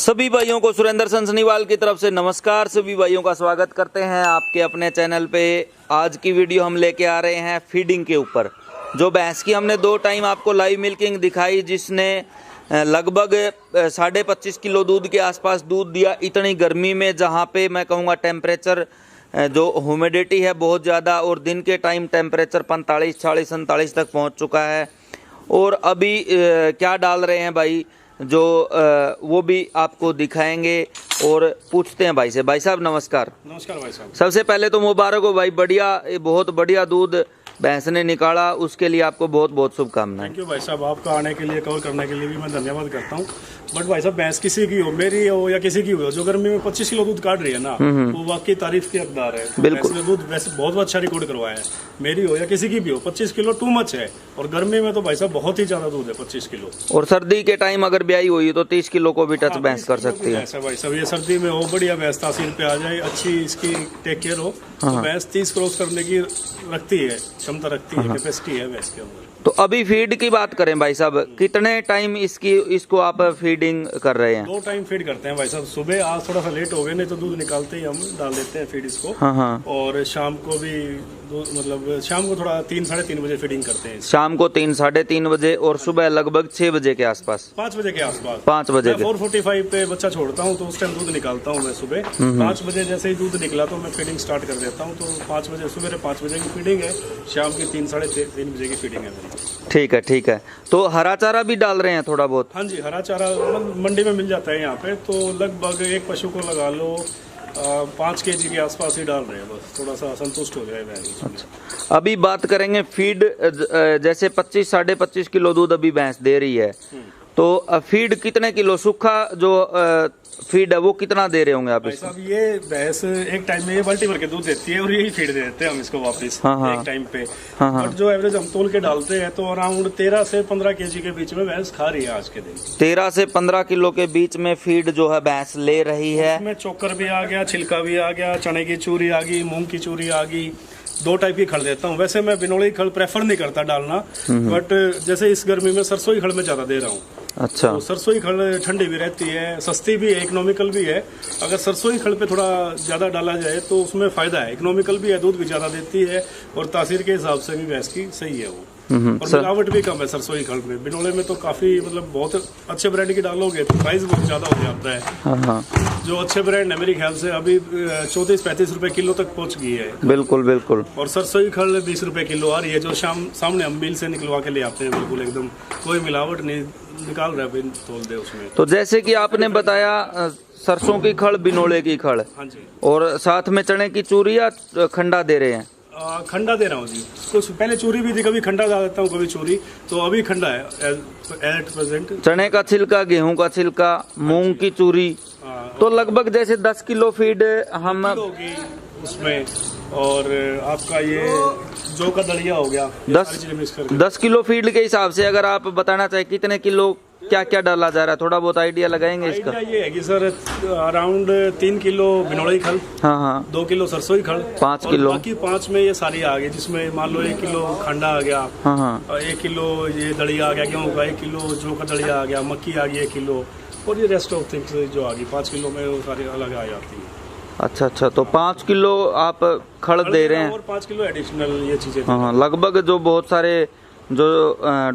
सभी भाइयों को सुरेंद्र सनसनीवाल की तरफ से नमस्कार। सभी भाइयों का स्वागत करते हैं आपके अपने चैनल पे। आज की वीडियो हम लेके आ रहे हैं फीडिंग के ऊपर। जो भैंस की हमने 2 टाइम आपको लाइव मिल्किंग दिखाई, जिसने लगभग 25.5 किलो दूध के आसपास दूध दिया। इतनी गर्मी में, जहाँ पे मैं कहूँगा टेम्परेचर जो ह्यूमिडिटी है बहुत ज़्यादा, और दिन के टाइम टेम्परेचर 45, 40, 47 तक पहुँच चुका है। और अभी क्या डाल रहे हैं भाई, जो वो भी आपको दिखाएंगे और पूछते हैं भाई से। भाई साहब नमस्कार। नमस्कार भाई साहब। सबसे पहले तो मुबारक हो भाई, बढ़िया, बहुत बढ़िया दूध भैंस ने निकाला, उसके लिए आपको बहुत बहुत शुभकामनाएं। थैंक यू भाई साहब, आपका आने के लिए, कवर करने के लिए भी मैं धन्यवाद करता हूँ। बट भाई साहब, भैंस किसी की हो, मेरी हो या किसी की हो, जो गर्मी में 25 किलो दूध काट रही है ना, वो वाकई तारीफ के हकदार है। बिल्कुल। भैंस ने दूध वैसे बहुत अच्छा रिकॉर्ड करवाया है। मेरी हो या किसी की भी हो, 25 किलो टू मच है। और गर्मी में तो भाई साहब बहुत ही ज्यादा दूध है 25 किलो। और सर्दी के टाइम अगर ब्याई हुई तो 30 किलो को भी टच भैंस कर सकती है। ऐसा भाई साहब, ये सर्दी में हो, बढ़िया भैंस तासीर पे आ जाए, अच्छी इसकी टेक केयर हो, तो भैंस 30 क्रॉस करने की रखती है, क्षमता रखती है, कैपेसिटी है भैंस के अंदर। तो अभी फीड की बात करें भाई साहब, कितने टाइम इसको आप फीडिंग कर रहे हैं? 2 टाइम फीड करते हैं भाई साहब। सुबह आज थोड़ा सा लेट हो गए, नहीं तो दूध निकालते ही हम डाल देते हैं फीड इसको। हाँ। और शाम को भी मतलब शाम को थोड़ा 3, साढ़े 3 बजे फीडिंग करते हैं। शाम को 3, साढ़े 3 बजे, और सुबह लगभग 6 बजे के आसपास, 5 बजे के आसपास। 5 बजे 4:45 पे बच्चा छोड़ता हूँ, तो उस टाइम दूध निकालता हूँ मैं सुबह। 5 बजे जैसे ही दूध निकला तो मैं फीडिंग स्टार्ट कर देता हूँ। तो 5 बजे सुबह 5 बजे की फीडिंग है, शाम की 3, साढ़े 3 बजे की फीडिंग है मेरी। ठीक है। तो हरा चारा भी डाल रहे हैं थोड़ा बहुत? हाँ जी, हरा चारा मंडी में मिल जाता है यहाँ पे। तो लगभग एक पशु को लगा लो 5 kg के आसपास ही डाल रहे हैं, बस थोड़ा सा संतुष्ट हो जाए भैंस। अच्छा, अभी बात करेंगे फीड। जैसे 25, साढ़े 25 किलो दूध अभी भैंस दे रही है, तो फीड कितने किलो, सूखा जो फीड है वो कितना दे रहे होंगे आप इसको? साहब, ये भैंस एक टाइम में ये बाल्टी भर के दूध देती है, और यही फीड दे देते हैं हम इसको वापस। हाँ। एक टाइम पे। हाँ। बट जो एवरेज हम तोल के डालते हैं, तो अराउंड 13 से 15 kg के बीच में भैंस खा रही है आज के दिन। 13 से 15 किलो के बीच में फीड जो है भैंस ले रही है। इसमें चोकर भी आ गया, छिलका भी आ गया, चने की चूरी आ गई, मूंग की चूरी आ गई। 2 टाइप की खल देता हूँ। वैसे मैं बिनोली खल प्रेफर नहीं करता डालना, बट जैसे इस गर्मी में सरसों की खल में ज्यादा दे रहा हूँ। अच्छा। तो सरसों की खल ठंडी भी रहती है, सस्ती भी है, इकोनॉमिकल भी है। अगर सरसों की खल पे थोड़ा ज्यादा डाला जाए तो उसमें फायदा है, इकोनॉमिकल भी है, दूध भी ज्यादा देती है, और तासीर के हिसाब से भी भैंस की सही है वो। और मिलावट भी कम है सरसों की खल में। बिनोले में तो काफी मतलब बहुत अच्छे ब्रांड की डालोगे तो प्राइस बहुत ज्यादा हो जाता है। हाँ। जो अच्छे ब्रांड है मेरे ख्याल से अभी 34-35 रुपए किलो तक पहुंच गई है। बिल्कुल। और सरसों की खल 20 रुपए किलो आ रही है, जो सामने हम मिल से निकलवा के ले आते हैं, बिल्कुल एकदम कोई मिलावट नहीं, निकाल रहे हैं तोल दे उसमें। तो जैसे कि आपने बताया सरसों की खड़, बिनोले की खड़, हाँ जी, और साथ में चने की चूरी या खंडा दे रहे हैं? खंडा दे रहा हूँ जी। कुछ पहले चूरी भी थी, कभी खंडा डाल देता हूँ, कभी चूरी, तो अभी खंडा है एट प्रेजेंट। चने का छिलका, गेहूं का छिलका, मूंग की चूरी, तो लगभग जैसे 10 किलो फीड हम होगी उसमें। और आपका ये जो का दलिया हो गया, 10 किलो फीड के हिसाब से अगर आप बताना चाहे कितने किलो क्या क्या डाला जा रहा है, थोड़ा बहुत आइडिया लगाएंगे इसका? ये है कि सर अराउंड 3 किलो बिनोली खल, हाँ, 2 किलो सरसों की खल, 5 किलो, बाकी 5 में ये सारी आ गई, जिसमें मान लो 1 किलो खंडा आ गया, हाँ, 1 किलो ये दलिया आ गया गेहूं का, 1 किलो जो का दलिया आ गया, मक्की आ गई 1 किलो, और ये रेस्ट ऑफ थिंग्स जो आ गई 5 किलो में वो सारी अलग आ जाती है। अच्छा, तो 5 किलो आप खड़ दे रहे हैं, और 5 किलो एडिशनल ये चीजें। हाँ, लगभग जो बहुत सारे जो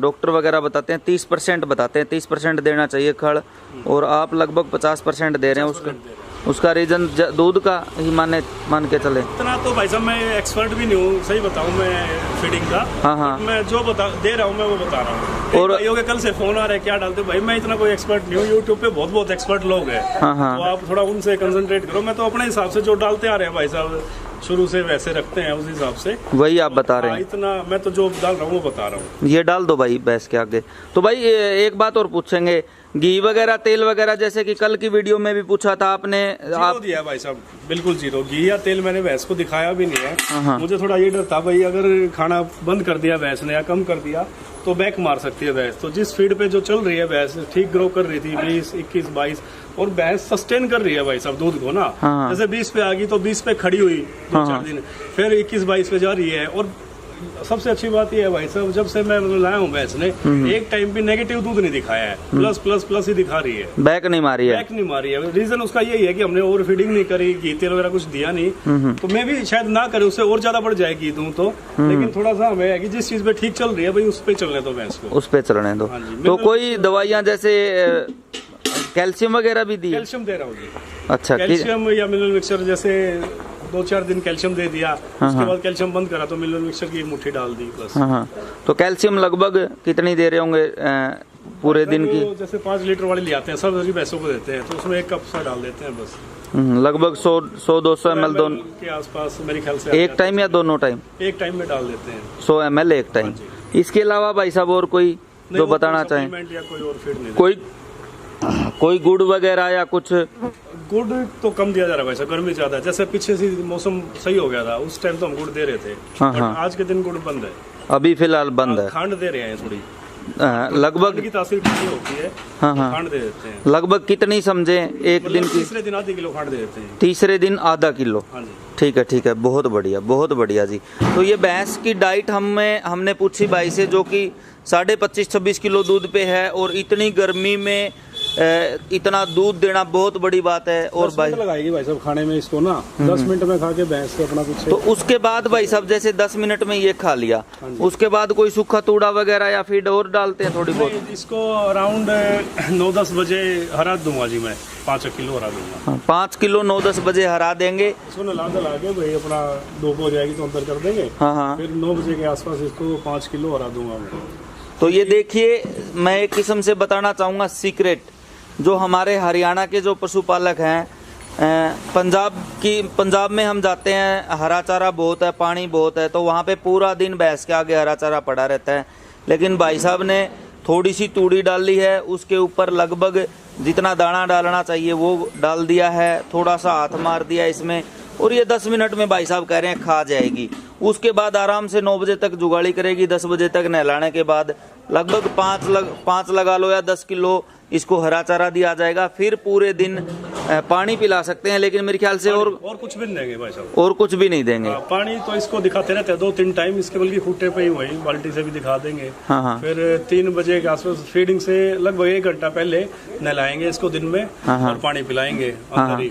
डॉक्टर वगैरह बताते हैं 30% बताते हैं, 30% देना चाहिए खड़, और आप लगभग 50% दे रहे हैं। उसका रीजन दूध का ही मान के चले। इतना तो भाई साहब मैं एक्सपर्ट भी नहीं हूँ, सही बताऊँ मैं फीडिंग का। हाँ। मैं जो दे रहा हूँ मैं वो बता रहा हूँ। और भाइयों के कल से फोन आ रहे हैं क्या डालते हो, भाई मैं इतना कोई एक्सपर्ट नहीं हूँ। यूट्यूब पे बहुत एक्सपर्ट लोग हैं, तो आप थोड़ा उनसे कंसंट्रेट करो। मैं तो अपने हिसाब से जो डालते आ रहे हैं भाई साहब, शुरू से वैसे रखते हैं, उस हिसाब से वही आप बता रहे हैं। इतना मैं तो जो डाल रहा हूँ वो बता रहा हूँ। ये डाल दो भाई भैंस के आगे। तो भाई एक बात और पूछेंगे, घी वगैरह, तेल वगैरह, जैसे कि कल की वीडियो में भी पूछा था आपने, आप दिया है भाई साहब, बिल्कुल जीरो। घी या तेल मैंने भैंस को दिखाया भी नहीं है। मुझे थोड़ा ये डर था भाई, अगर खाना बंद कर दिया भैंस ने या कम कर दिया तो बैक मार सकती है भैंस। तो जिस फीड पे जो चल रही है भैंस, ठीक ग्रो कर रही थी 20, 21, 22, और भैंस सस्टेन कर रही है भाई साहब दूध को ना। जैसे 20 पे आ गई तो 20 पे खड़ी हुई 2-4 दिन, फिर 21-22 पे जा रही है, और सबसे अच्छी बात यह है भाई साहब, जब से मैं मतलब लाया हूँ भैंस ने एक टाइम भी नेगेटिव दूध नहीं दिखाया है, प्लस प्लस प्लस ही दिखा रही है, बैक नहीं मारी है। बैक नहीं मारी है। रीजन उसका यही है कि हमने ओवर फीडिंग नहीं करी, घी तेल वगैरह कुछ दिया नहीं, तो मैं भी शायद ना करे, उससे और ज्यादा बढ़ जाएगी दूं तो, लेकिन थोड़ा सा हमें है कि जिस चीज पे ठीक चल रही है भाई उस पे चलने दो भैंस को, उस पे चलने दो। हाँ जी। तो कोई दवाइयाँ जैसे कैल्शियम वगैरह भी दी? कैल्शियम दे रहा हूँ जी। अच्छा, कैल्शियम या मिनरल मिक्सचर, जैसे 2-4 दिन कैल्शियम दे दिया, उसके बाद कैल्शियम बंद करा तो मिनरल मिक्सचर की एक मुट्ठी डाल दी बस। हाँ, तो कैल्शियम लगभग कितनी दे रहे होंगे पूरे दिन की? जैसे 5 लीटर वाली ले आते हैं सब भैंसों को देते हैं, तो उसमें 1 कप सा डाल देते हैं बस। लगभग 100-200 ml दोनों के आसपास मेरे ख्याल से। एक टाइम या दोनों टाइम? एक टाइम में डाल देते हैं 100 ml एक टाइम। इसके अलावा भाई साहब और कोई जो बताना चाहें? या कोई और फीड नहीं, कोई गुड़ वगैरह या कुछ? गुड़ तो कम दिया जा रहा है भाई साहब, गर्मी ज्यादा है। जैसे पीछे से मौसम सही हो गया था उस टाइम तो हम गुड़ दे रहे थे, हाँ, बट हाँ। आज के दिन गुड़ बंद है, अभी फिलहाल बंद है। खांड दे रहे हैं थोड़ी, लगभग की तासीर कितनी होती है, हाँ, हाँ। खांड दे देते हैं। लगभग कितनी समझे एक दिन की? तीसरे दिन आधे किलो खांड दे देते हैं। तीसरे दिन आधा किलो? हाँ जी। ठीक है, ठीक है, बहुत बढ़िया, बहुत बढ़िया जी। तो ये भैंस की डाइट हमने पूछी भाई से, जो कि 25-26 किलो दूध पे है, और इतनी गर्मी में इतना दूध देना बहुत बड़ी बात है। और 10 मिनट लगाएगी भाई साहब खाने में इसको ना, 10 मिनट में खा के भैंस से अपना कुछ। तो उसके बाद भाई साहब जैसे 10 मिनट में ये खा लिया, उसके बाद कोई सूखा तूड़ा वगैरह या फीड और डालते हैं थोड़ी बहुत? इसको अराउंड 9-10 बजे हरा दूंगा जी मैं, 5 किलो हरा दूंगा। 5 किलो 9-10 बजे हरा देंगे इसको नला धला के भाई अपना डोप हो जाएगी तो अंदर कर देंगे। हाँ, हाँ। फिर 9 बजे के आसपास इसको 5 किलो हरा दूंगा मैं। तो ये देखिए, मैं एक किस्म से बताना चाहूँगा सीक्रेट, जो हमारे हरियाणा के जो पशुपालक हैं, पंजाब में हम जाते हैं, हरा चारा बहुत है, पानी बहुत है, तो वहाँ पे पूरा दिन भैंस के आगे हरा चारा पड़ा रहता है। लेकिन भाई साहब ने थोड़ी सी तूड़ी डाली है, उसके ऊपर लगभग जितना दाना डालना चाहिए वो डाल दिया है, थोड़ा सा हाथ मार दिया इसमें, और ये 10 मिनट में भाई साहब कह रहे हैं खा जाएगी। उसके बाद आराम से 9 बजे तक जुगाड़ी करेगी, 10 बजे तक नहलाने के बाद लगभग 5 लगा लो या 10 किलो इसको हरा चारा दिया जाएगा। फिर पूरे दिन पानी पिला सकते हैं, लेकिन मेरे ख्याल से और कुछ भी नहीं देंगे भाई साहब, और कुछ भी नहीं देंगे। पानी तो इसको दिखाते रहते हैं 2-3 टाइम, इसके बल्कि खूटे पे ही वही बाल्टी से भी दिखा देंगे। हाँ, हाँ। फिर 3 बजे के आसपास फीडिंग से लगभग 1 घंटा पहले नहलाएंगे इसको दिन में, हाँ, हाँ। और पानी पिलाएंगे,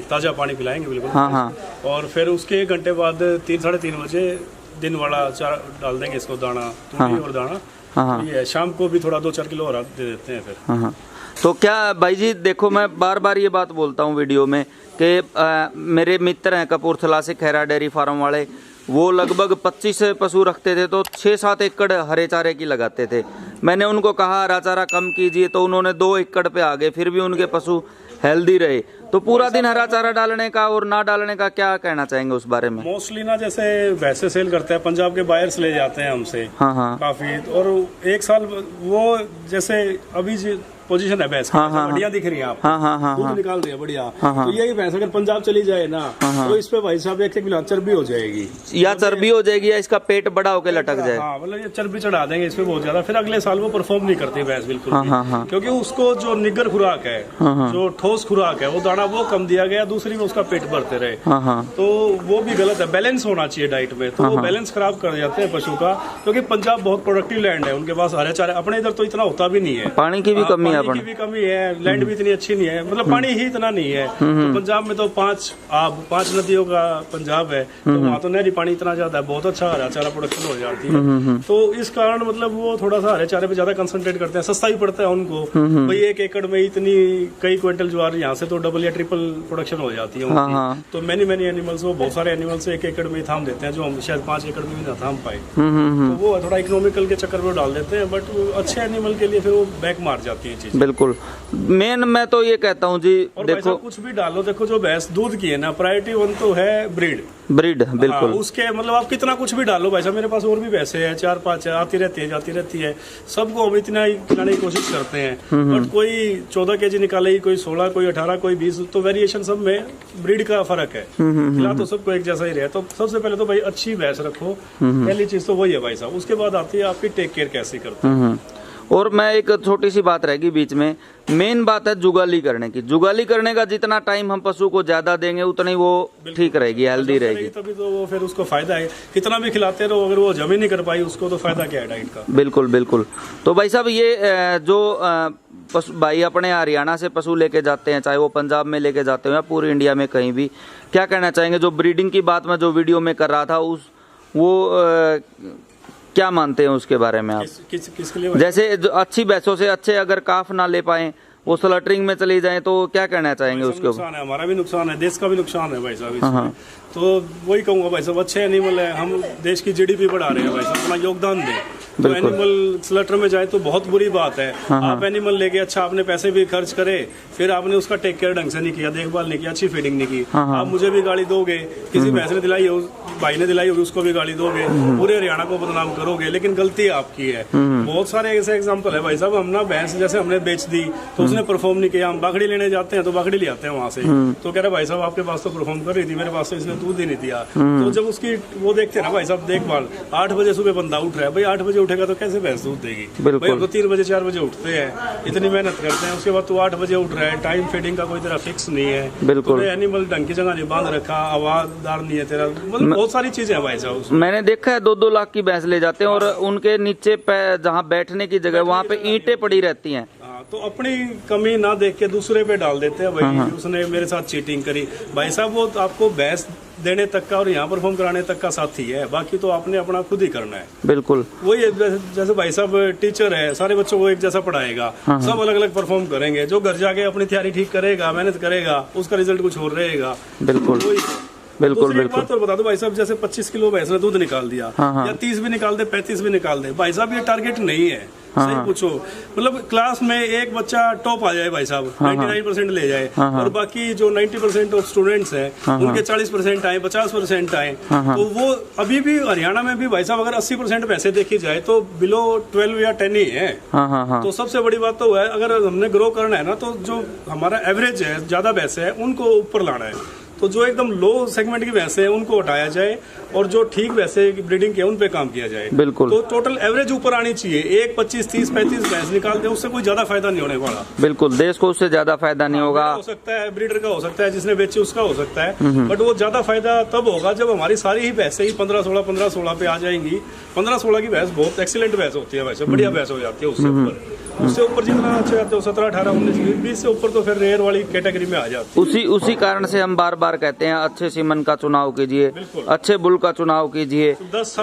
ताजा पानी पिलाएंगे बिल्कुल। हाँ, हाँ। और फिर उसके 1 घंटे बाद 3-3:30 बजे दिन वाला चारा डाल देंगे इसको, दाना तूड़ी और दाना। हाँ, ये शाम को भी थोड़ा 2-4 किलो हरा दे देते हैं फिर। हाँ, हाँ। तो क्या भाई जी देखो, मैं बार बार ये बात बोलता हूँ वीडियो में कि मेरे मित्र हैं कपूरथला से, खैरा डेयरी फार्म वाले, वो लगभग 25 पशु रखते थे, तो 6-7 एकड़ हरे चारे की लगाते थे। मैंने उनको कहा हरा चारा कम कीजिए, तो उन्होंने 2 एकड़ पे आ गए, फिर भी उनके पशु हेल्दी रहे। तो पूरा दिन हरा चारा डालने का और ना डालने का क्या कहना चाहेंगे उस बारे में? मोस्टली ना, जैसे भैंसे सेल करते हैं, पंजाब के बायर्स ले जाते हैं हमसे। हाँ, हाँ। काफी, और 1 साल वो जैसे अभी पोजीशन है भैंस, हाँ, हाँ, बढ़िया दिख रही है आपको, हाँ, हाँ, हाँ, दूध हाँ। निकाल रही है बढ़िया। हाँ, हाँ। तो यही भैंस अगर पंजाब चली जाए ना, हाँ। तो इस पे भाई साहब 1 किलो चर्बी हो जाएगी, या चर्बी हो जाएगी, या इसका पेट बड़ा होकर लटक जाए। हाँ, मतलब ये चर्बी चढ़ा देंगे इस पे बहुत ज्यादा, फिर अगले साल वो परफॉर्म नहीं करती भैंस बिल्कुल हाँ, भी। हाँ, हाँ। क्योंकि उसको जो निगर खुराक है, जो ठोस खुराक है, वो दाना वो कम दिया गया, दूसरी में उसका पेट भरते रहे, हाँ, हाँ। तो वो भी गलत है। बैलेंस होना चाहिए डाइट में, तो वो बैलेंस खराब कर जाते हैं पशु का। क्योंकि पंजाब बहुत प्रोडक्टिव लैंड है, उनके पास हरे चारे, अपने इधर तो इतना होता भी नहीं है, पानी की भी कमी है, पानी की भी कमी है, लैंड भी इतनी अच्छी नहीं है, मतलब पानी ही इतना नहीं है। तो पंजाब में तो 5 नदियों का पंजाब है, तो वहाँ तो नहरी पानी इतना ज्यादा है, बहुत अच्छा हरा चारा प्रोडक्शन हो जाती है। तो इस कारण मतलब वो थोड़ा सा हरे चारे पे ज्यादा कंसंट्रेट करते हैं, सस्ता ही पड़ता है उनको। भाई 1 एकड़ में इतनी कई क्विंटल ज्वार, यहाँ से तो डबल या ट्रिपल प्रोडक्शन हो जाती है उनकी। तो मैनी एनिमल्स, वो बहुत सारे एनिमल्स 1 एकड़ में ही थाम देते हैं, जो हम शायद 5 एकड़ में भी ना थाम पाए। तो वो थोड़ा इकोनॉमिकल के चक्कर में डाल देते हैं, बट अच्छे एनिमल के लिए फिर वो बैक मार जाती है चीज। बिल्कुल, मेन मैं तो ये कहता हूँ जी, देखो कुछ भी डालो, देखो जो भैंस दूध की है ना, प्रायोरिटी 1 तो है ब्रीड। बिल्कुल। उसके मतलब आप कितना कुछ भी डालो भाई साहब, मेरे पास और भी भैंसे हैं 4-5 आती रहती है जाती रहती है, सबको हम इतना ही खिलाने की कोशिश करते हैं। बट कोई 14 kg निकालेगी, कोई 16, कोई 18, कोई 20, तो वेरिएशन सब में ब्रीड का फर्क है। खिला तो सबको एक जैसा ही रहे। तो सबसे पहले तो भाई अच्छी भैंस रखो, पहली चीज तो वही है भाई साहब। उसके बाद आती है आपकी टेक केयर कैसे करते हैं। और मैं एक छोटी सी बात रहेगी बीच में, मेन बात है जुगाली करने की। जुगाली करने का जितना टाइम हम पशु को ज्यादा देंगे उतनी वो ठीक रहेगी, हेल्दी रहेगी। तभी तो वो फिर उसको फायदा है, कितना भी खिलाते रहो अगर वो जम ही नहीं कर पाई उसको तो फायदा क्या है डाइट का। बिल्कुल बिल्कुल। तो भाई साहब ये जो पशु भाई अपने हरियाणा से पशु लेके जाते हैं, चाहे वो पंजाब में लेके जाते हो या पूरी इंडिया में कहीं भी, क्या कहना चाहेंगे? जो ब्रीडिंग की बात मैं जो वीडियो में कर रहा था क्या मानते हैं उसके बारे में आप? किसके लिए? जैसे जो अच्छी भैंसों से अच्छे अगर काफ ना ले पाए, वो स्लॉटरिंग में चली जाए, तो क्या कहना चाहेंगे उसके ऊपर? नुकसान है, हमारा भी नुकसान है, देश का भी नुकसान है भाई साहब इसमें। तो वही कहूंगा भाई साहब, अच्छे एनिमल है, हम देश की जीडीपी बढ़ा रहे हैं भाई साहब, अपना योगदान दें। तो एनिमल स्लॉटर में जाए तो बहुत बुरी बात है। आप एनिमल लेके अच्छा आपने पैसे भी खर्च करे, फिर आपने उसका टेक केयर ढंग से नहीं किया, देखभाल नहीं किया, अच्छी फीडिंग नहीं की, आप मुझे भी गाली दोगे, किसी भैंस ने दिलाई हो, भाई ने दिलाई होगी उसको भी गाली दोगे, पूरे हरियाणा को बदनाम करोगे, लेकिन गलती आपकी है। बहुत सारे ऐसे एग्जाम्पल है भाई साहब, हम ना भैंस जैसे हमने बेच दी तो उसने परफॉर्म नहीं किया, हम बाखड़ी लेने जाते हैं तो बाखड़ी ले आते हैं वहां से, तो कह रहे भाई साहब आपके पास तो परफॉर्म कर रही थी, मेरे पास तो इसने दूध ही नहीं दिया। तो जब उसकी वो देखते हैं ना भाई साहब देखभाल, 8 बजे सुबह बंदा उठ रहा है, भाई 8 बजे उठेगा तो कैसे भैंस दूध देगी? भाई हम तो 3 बजे 4 बजे उठते हैं, इतनी मेहनत करते हैं, उसके बाद तो 8 बजे उठ रहा है, टाइम फीडिंग का कोई तेरा फिक्स नहीं है, बिल्कुल एनिमल ढंग की जगह नहीं बांध रखा, आवाजदार नहीं है तेरा, मतलब बहुत सारी चीजें है भाई साहब। मैंने देखा है 2-2 लाख की भैंस ले जाते हैं और उनके नीचे जहाँ बैठने की जगह वहाँ पे ईंटें पड़ी रहती हैं। तो अपनी कमी ना देख के दूसरे पे डाल देते हैं, भाई उसने मेरे साथ चीटिंग करी। भाई साहब वो आपको भैंस देने तक का और यहाँ परफॉर्म कराने तक का साथी है, बाकी तो आपने अपना खुद ही करना है। बिल्कुल वही जैसे भाई साहब टीचर है, सारे बच्चों को एक जैसा पढ़ाएगा, सब अलग अलग परफॉर्म करेंगे, जो घर जाके अपनी तैयारी ठीक करेगा, मेहनत करेगा, उसका रिजल्ट कुछ और रहेगा। बिल्कुल बिल्कुल बिल्कुल। तो बता दो भाई साहब, जैसे 25 किलो भैंस ने दूध निकाल दिया, या 30 भी निकाल दे, 35 भी निकाल दे, भाई साहब ये टारगेट नहीं है। सही पूछो, मतलब क्लास में एक बच्चा टॉप आ जाए भाई साहब, 99% ले जाए, और बाकी जो 90% ऑफ स्टूडेंट्स हैं उनके 40% आए, 50% आए, तो वो अभी भी हरियाणा में भी भाई साहब अगर 80% पैसे देखी जाए तो बिलो 12 या 10 ही है। तो सबसे बड़ी बात तो है, अगर हमने ग्रो करना है ना, तो जो हमारा एवरेज है, ज्यादा पैसे है उनको ऊपर लाना है, तो जो एकदम लो सेगमेंट की भैंसे हैं उनको हटाया जाए और जो ठीक भैंसे की ब्रीडिंग के उन पे काम किया जाए। बिल्कुल। तो टोटल एवरेज ऊपर आनी चाहिए, एक 25, 30, 35 भैंस निकाल दे, उससे कोई ज्यादा फायदा नहीं होने वाला। बिल्कुल, देश को उससे ज्यादा फायदा नहीं होगा। हो सकता है ब्रीडर का, हो सकता है जिसने बेची उसका हो सकता है, बट वो ज्यादा फायदा तब होगा जब हमारी सारी ही भैंसे ही 15-16 पे आ जाएंगी। 15-16 की भैंस बहुत एक्सीलेंट भैंस होती है, वैसे बढ़िया भैंस हो जाती है। उससे ऊपर जितना अच्छे आते हो 17, 18, 19, 20 से ऊपर तो फिर रेयर वाली कैटेगरी में आ जाती है। उसी कारण से हम बार बार कहते हैं अच्छे सीमन का चुनाव कीजिए, अच्छे बुल का चुनाव कीजिए। 10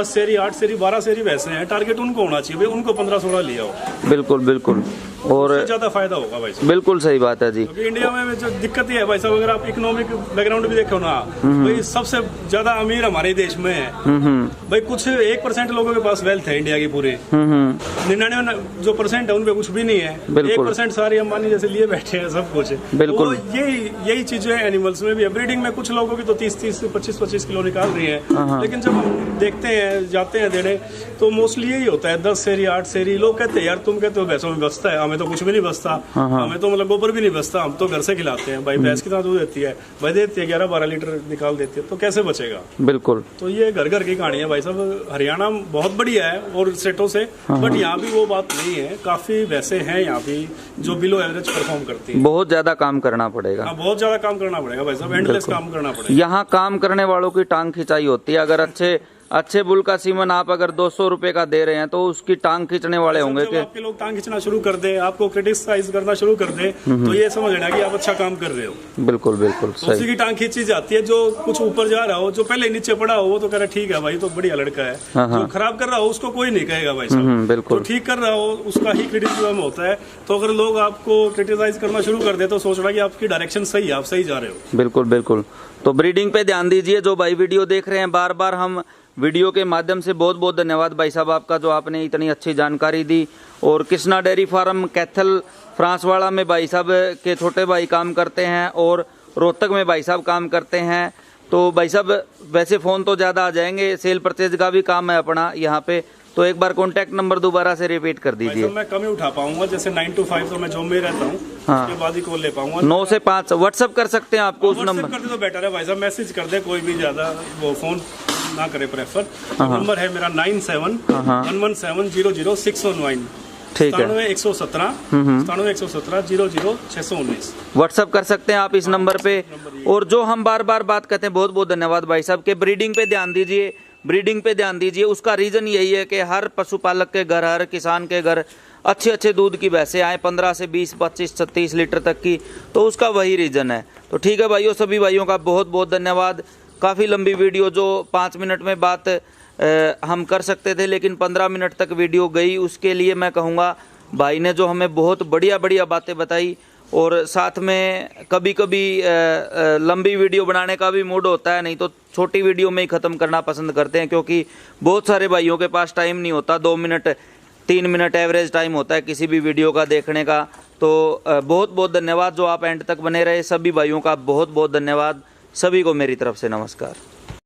सेरी, 8 सेरी, 12 सेरी भैंसे हैं, टारगेट उनको होना चाहिए, उनको 15-16 लिया हो। बिल्कुल बिल्कुल, और ज्यादा फायदा होगा भाई साहब। बिल्कुल सही बात है जी। क्योंकि इंडिया में जो दिक्कत ही है भाई साहब, अगर आप इकोनॉमिक बैकग्राउंड भी देखो ना, भाई सबसे ज्यादा अमीर हमारे देश में है भाई, कुछ 1% लोगों के पास वेल्थ है इंडिया की पूरे, 99% है उनपे कुछ भी नहीं है, 1% सारी अंबानी जैसे लिए बैठे हैं सब कुछ। बिल्कुल, यही चीजें एनिमल्स में भी है। ब्रीडिंग में कुछ लोगों की तो 30 से 25 किलो निकाल रही है, लेकिन जब हम देखते हैं, जाते हैं देने, तो मोस्टली यही होता है 10 सेरी, 8 सेरी। लोग कहते हैं यार तुम कहते हो भैंसों में बचता है, हमें तो कुछ भी नहीं बचता, हमें तो मतलब गोबर भी नहीं बचता, हम तो घर से खिलाते हैं। भाई भैंस कितना दूध देती है? भाई देती है 11-12 लीटर निकाल देती है, तो कैसे बचेगा? बिल्कुल। तो ये घर घर की कहानी है भाई साहब। हरियाणा बहुत बढ़िया है और स्टेटों से, बट यहाँ भी वो बात नहीं है, काफी वैसे हैं यहाँ भी जो बिलो एवरेज परफॉर्म करती है। बहुत ज्यादा काम करना पड़ेगा, बहुत ज्यादा काम करना पड़ेगा भाई साहब, एंडलेस काम करना पड़ेगा। यहाँ काम करने वालों की टांग खिंचाई होती है। अगर अच्छे बुल का सीमन आप अगर 200 रुपए का दे रहे हैं तो उसकी टांग खींचने वाले होंगे कि आपके लोग टांग खींचना शुरू कर दे, आपको क्रिटिसाइज करना शुरू कर दे, तो ये समझ लेना कि आप अच्छा काम कर रहे हो। बिल्कुल बिल्कुल, तो उसी की टांग खींची जाती है। जो कुछ ऊपर जा रहा हो, जो पहले नीचे पड़ा हो, वो तो कह रहा ठीक है भाई तो बढ़िया लड़का है। जो खराब कर रहा हो उसको कोई नहीं कहेगा भाई साहब, बिल्कुल। तो ठीक कर रहा हो उसका ही क्रिटिसिज्म होता है। तो अगर लोग आपको क्रिटिसाइज करना शुरू कर दे तो सोचना कि आपकी डायरेक्शन सही है, आप सही जा रहे हो। बिल्कुल बिल्कुल। तो ब्रीडिंग पे ध्यान दीजिए। जो भाई वीडियो देख रहे हैं, बार बार हम वीडियो के माध्यम से बहुत बहुत धन्यवाद भाई साहब आपका, जो आपने इतनी अच्छी जानकारी दी। और कृष्णा डेयरी फार्म कैथल फ्रांसवाड़ा में भाई साहब के छोटे भाई काम करते हैं और रोहतक में भाई साहब काम करते हैं। तो भाई साहब वैसे फ़ोन तो ज़्यादा आ जाएंगे, सेल परचेज का भी काम है अपना यहाँ पे, तो एक बार कॉन्टैक्ट नंबर दोबारा से रिपीट कर दीजिए। मैं कम ही उठा पाऊंगा, जैसे 9 to 5 तो मैं जॉब में रहता हूँ, उसके बाद ही कॉल ले पाऊंगा। 9 से 5 व्हाट्सएप कर सकते हैं आपको, उस नंबर कर दे तो बेटर है भाई साहब, मैसेज कर दे, कोई भी ज्यादा वो फोन ना करे प्रेफर। नंबर है मेरा 9711700619। ठीक है। 97-117 97-117-00-619 व्हाट्सअप कर सकते हैं आप इस नंबर पे। और जो हम बार बार बात करते हैं, बहुत बहुत धन्यवाद भाई साहब के, ब्रीडिंग पे ध्यान दीजिए, ब्रीडिंग पे ध्यान दीजिए। उसका रीज़न यही है कि हर पशुपालक के घर, हर किसान के घर अच्छे अच्छे दूध की भैंसें आए 15 से 20, 25, 36 लीटर तक की, तो उसका वही रीज़न है। तो ठीक है भाइयों, सभी भाइयों का बहुत बहुत धन्यवाद। काफ़ी लंबी वीडियो, जो 5 मिनट में बात हम कर सकते थे लेकिन 15 मिनट तक वीडियो गई, उसके लिए मैं कहूँगा भाई ने जो हमें बहुत बढ़िया बढ़िया बातें बताई। और साथ में कभी कभी लंबी वीडियो बनाने का भी मूड होता है, नहीं तो छोटी वीडियो में ही ख़त्म करना पसंद करते हैं, क्योंकि बहुत सारे भाइयों के पास टाइम नहीं होता। 2 मिनट 3 मिनट एवरेज टाइम होता है किसी भी वीडियो का देखने का। तो बहुत बहुत धन्यवाद जो आप एंड तक बने रहे। सभी भाइयों का बहुत बहुत धन्यवाद। सभी को मेरी तरफ से नमस्कार।